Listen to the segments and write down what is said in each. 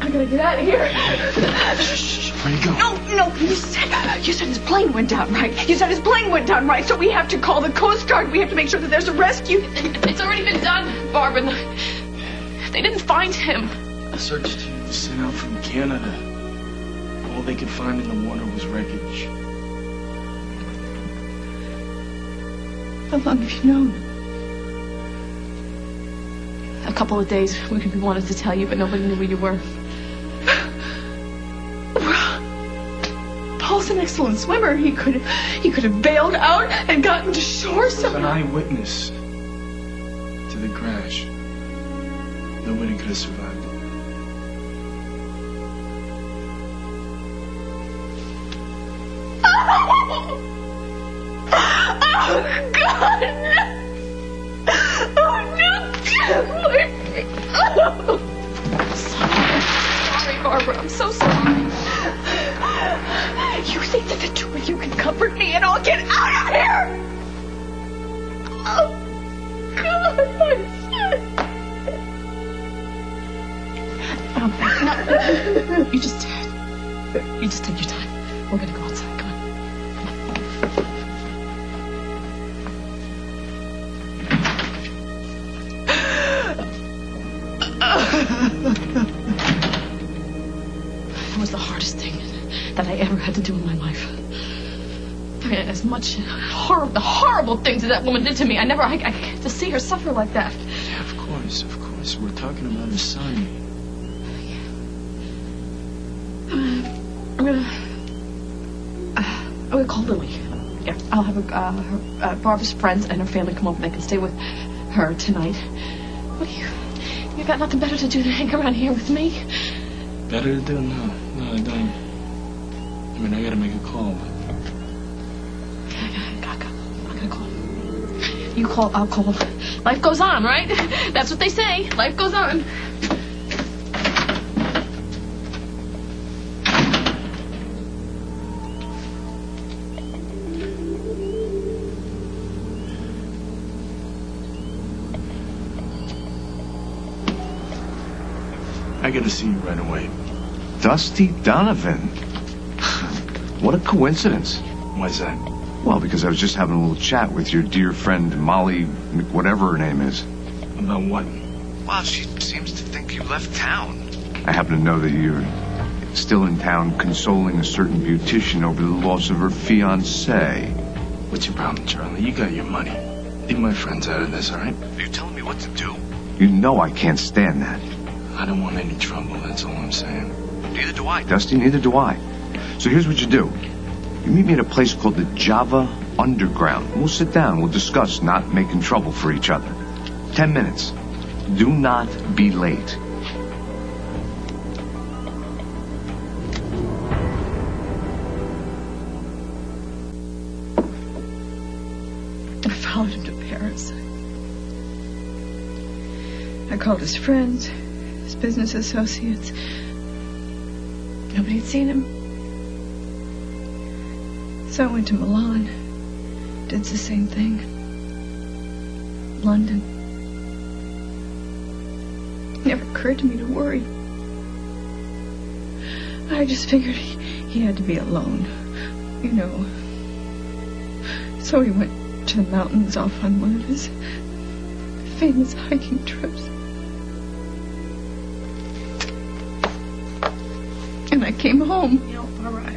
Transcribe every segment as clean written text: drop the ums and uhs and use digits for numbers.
I gotta get out of here. Shh, where'd he go? No, you said his plane went down, right? You said his plane went down, right? So we have to call the Coast Guard. We have to make sure that there's a rescue. It's already been done, Barbara. They didn't find him. A search team was sent out from Canada. All they could find in the water was wreckage. How long have you known? A couple of days. We wanted to tell you, but nobody knew where you were. Paul's an excellent swimmer. He could have bailed out and gotten to shore. As an eyewitness to the crash, nobody could have survived it. Oh, God! Oh, no! Sorry, Barbara. I'm so sorry. You think that the two of you can comfort me and I'll get out of here? Oh, God, No. You just take your time. We're gonna go outside. Come on. It was the hardest thing that I ever had to do in my life. I mean, as much the horrible things that woman did to me, I to see her suffer like that. Yeah, of course. We're talking about her son. I'm gonna call Lily. Yeah, I'll have Barbara's friends and her family come over. They can stay with her tonight. What do you got nothing better to do than hang around here with me? Better to do? No, I don't. I mean, I gotta make a call. I'm gonna call. You call, I'll call. Life goes on, right? That's what they say. Life goes on. I gotta see you right away. Dusty Donovan. What a coincidence. Why's that? Well, because I was just having a little chat with your dear friend Molly, whatever her name is. About what? Well, she seems to think you left town. I happen to know that you're still in town consoling a certain beautician over the loss of her fiancé. What's your problem, Charlie? You got your money. Leave my friends out of this, all right? Are you telling me what to do? You know I can't stand that. I don't want any trouble, that's all I'm saying. Neither do I, Dusty, neither do I. So here's what you do. You meet me at a place called the Java Underground. We'll sit down, we'll discuss not making trouble for each other. 10 minutes. Do not be late. I followed him to Paris. I called his friends, his business associates. Nobody had seen him. So I went to Milan. Did the same thing. London. It never occurred to me to worry. I just figured he had to be alone, you know. So he went to the mountains off on one of his famous hiking trips. And I came home. You know, Barbara,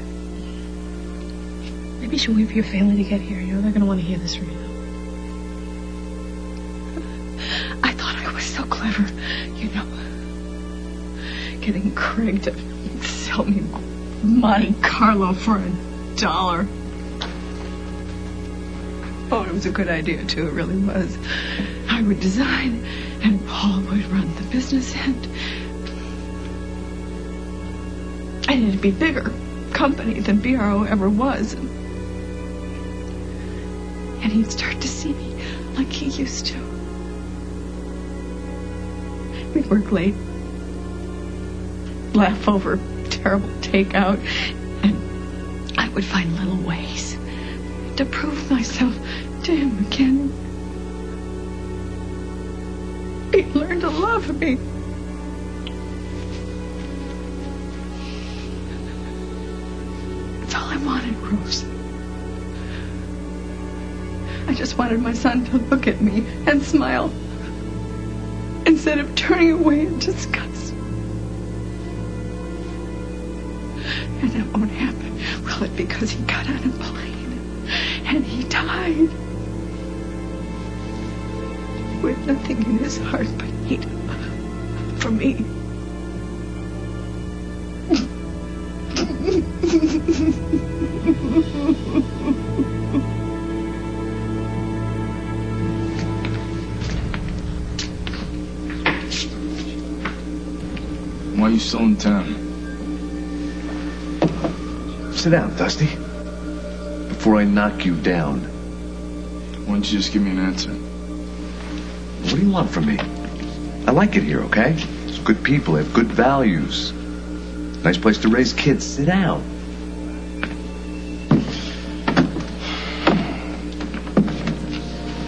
maybe you should wait for your family to get here. You know, they're going to want to hear this from you. I thought I was so clever, you know. Getting Craig to sell me Monte Carlo for $1. Oh, it was a good idea, too. It really was. I would design, and Paul would run the business end. And it'd be a bigger company than BRO ever was. And he'd start to see me like he used to. We'd work late, laugh over terrible takeout, and I would find little ways to prove myself to him again. He'd learn to love me. I wanted, Rose. I just wanted my son to look at me and smile instead of turning away in disgust. And that won't happen, will it? Because he got on a plane and he died with nothing in his heart but hate for me. Why are you still in town? Sit down, Dusty. Before I knock you down. Why don't you just give me an answer? What do you want from me? I like it here, okay? It's good people, they have good values. Nice place to raise kids. Sit down.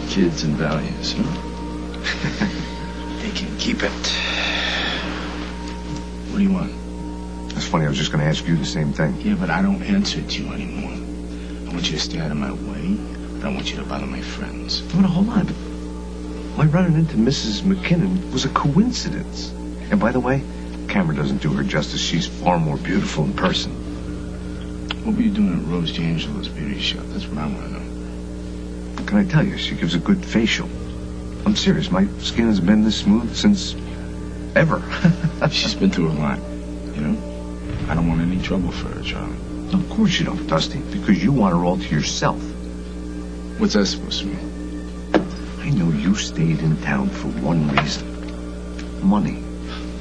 Kids and values, huh? They can keep it. What do you want? That's funny, I was just going to ask you the same thing. Yeah, but I don't answer to you anymore. I want you to stay out of my way, but I want you to bother my friends. No, hold on. My running into Mrs. McKinnon was a coincidence. And by the way, camera doesn't do her justice. She's far more beautiful in person. What were you doing at Rose D'Angelo's beauty shop? That's what I want to know. Can I tell you, she gives a good facial. I'm serious, my skin has been this smooth since ever. She's been through a lot, you know? I don't want any trouble for her, Charlie. No, of course you don't, Dusty, because you want her all to yourself. What's that supposed to mean? I know you stayed in town for one reason. Money.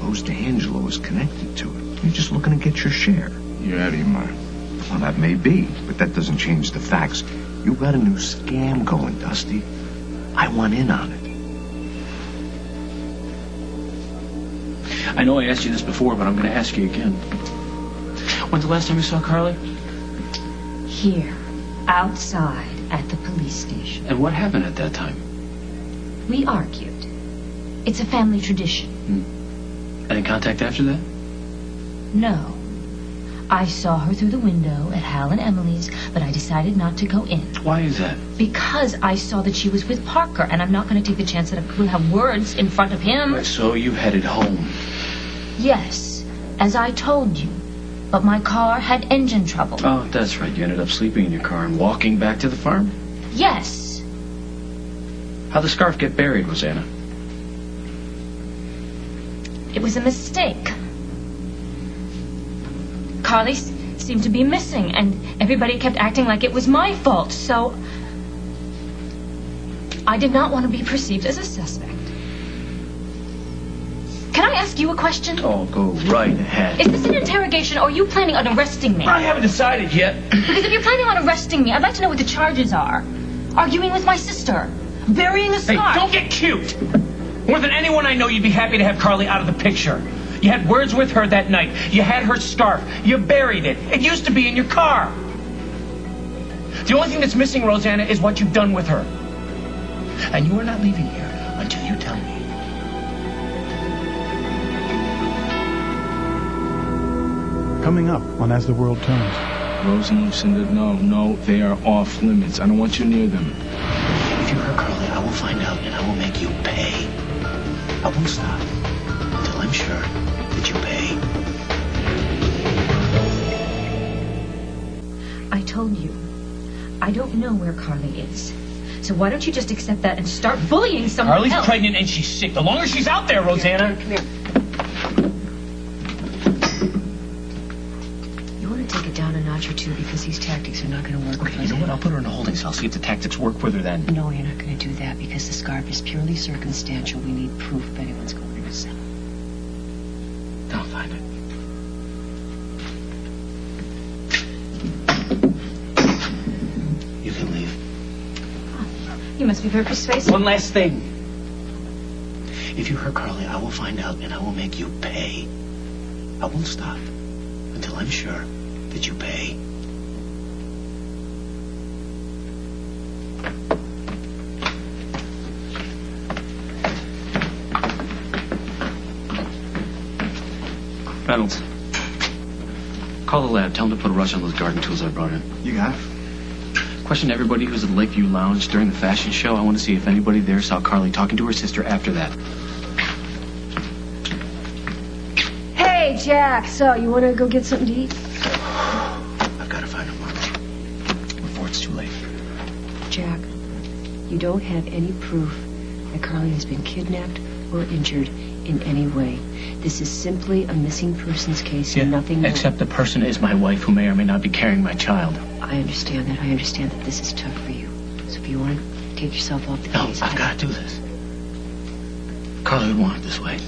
Rose D'Angelo is connected to it. You're just looking to get your share. You're out of your mind. Well, that may be, but that doesn't change the facts. You got a new scam going, Dusty. I want in on it. I know I asked you this before, but I'm going to ask you again. When's the last time you saw Carly? Here, outside at the police station. And what happened at that time? We argued. It's a family tradition. Any contact after that? No. I saw her through the window at Hal and Emily's, but I decided not to go in. Why is that? Because I saw that she was with Parker, and I'm not going to take the chance that we'll have words in front of him. Right, so you headed home. Yes, as I told you. But my car had engine trouble. Oh, that's right. You ended up sleeping in your car and walking back to the farm? Yes. How'd the scarf get buried, Rosanna? It was a mistake. Carlys seemed to be missing, and everybody kept acting like it was my fault, so I did not want to be perceived as a suspect. Can I ask you a question? Oh, go right ahead. Is this an interrogation, or are you planning on arresting me? I haven't decided yet. Because if you're planning on arresting me, I'd like to know what the charges are. Arguing with my sister. Burying a scarf. Hey, don't get cute! More than anyone I know, you'd be happy to have Carly out of the picture. You had words with her that night. You had her scarf. You buried it. It used to be in your car. The only thing that's missing, Rosanna, is what you've done with her. And you are not leaving here until you tell me. Coming up on As the World Turns. Rose and Lucinda, no, they are off limits. I don't want you near them. If you hurt Carly, I will find out and I will make you pay. I won't stop until I'm sure that you pay. I told you, I don't know where Carly is. So why don't you just accept that and start bullying someone Carly's else? pregnant and she's sick. The longer she's out there, Rosanna. Come here. You want to take it down a notch or two because these tactics are not going to work. Okay, you know what? I'll put her in a holding cell. See if the tactics work with her then. No, you're not going to do that because the scarf is purely circumstantial. We need proof if anyone's going to sell. I'll find it. You can leave. You must be very persuasive. One last thing. If you hurt Carly, I will find out and I will make you pay. I won't stop until I'm sure that you pay. Reynolds. Call the lab. Tell them to put a rush on those garden tools I brought in. You got it. Question everybody who's at the Lakeview Lounge during the fashion show. I want to see if anybody there saw Carly talking to her sister after that. Hey, Jack. So, you want to go get something to eat? I've got to find her mom before it's too late. Jack, you don't have any proof that Carly has been kidnapped or injured in any way. This is simply a missing persons case and nothing more. Except the person is my wife who may or may not be carrying my child. I understand that. I understand that this is tough for you. So if you want to take yourself off the case... No, I've got to do this. Carly would want it this way.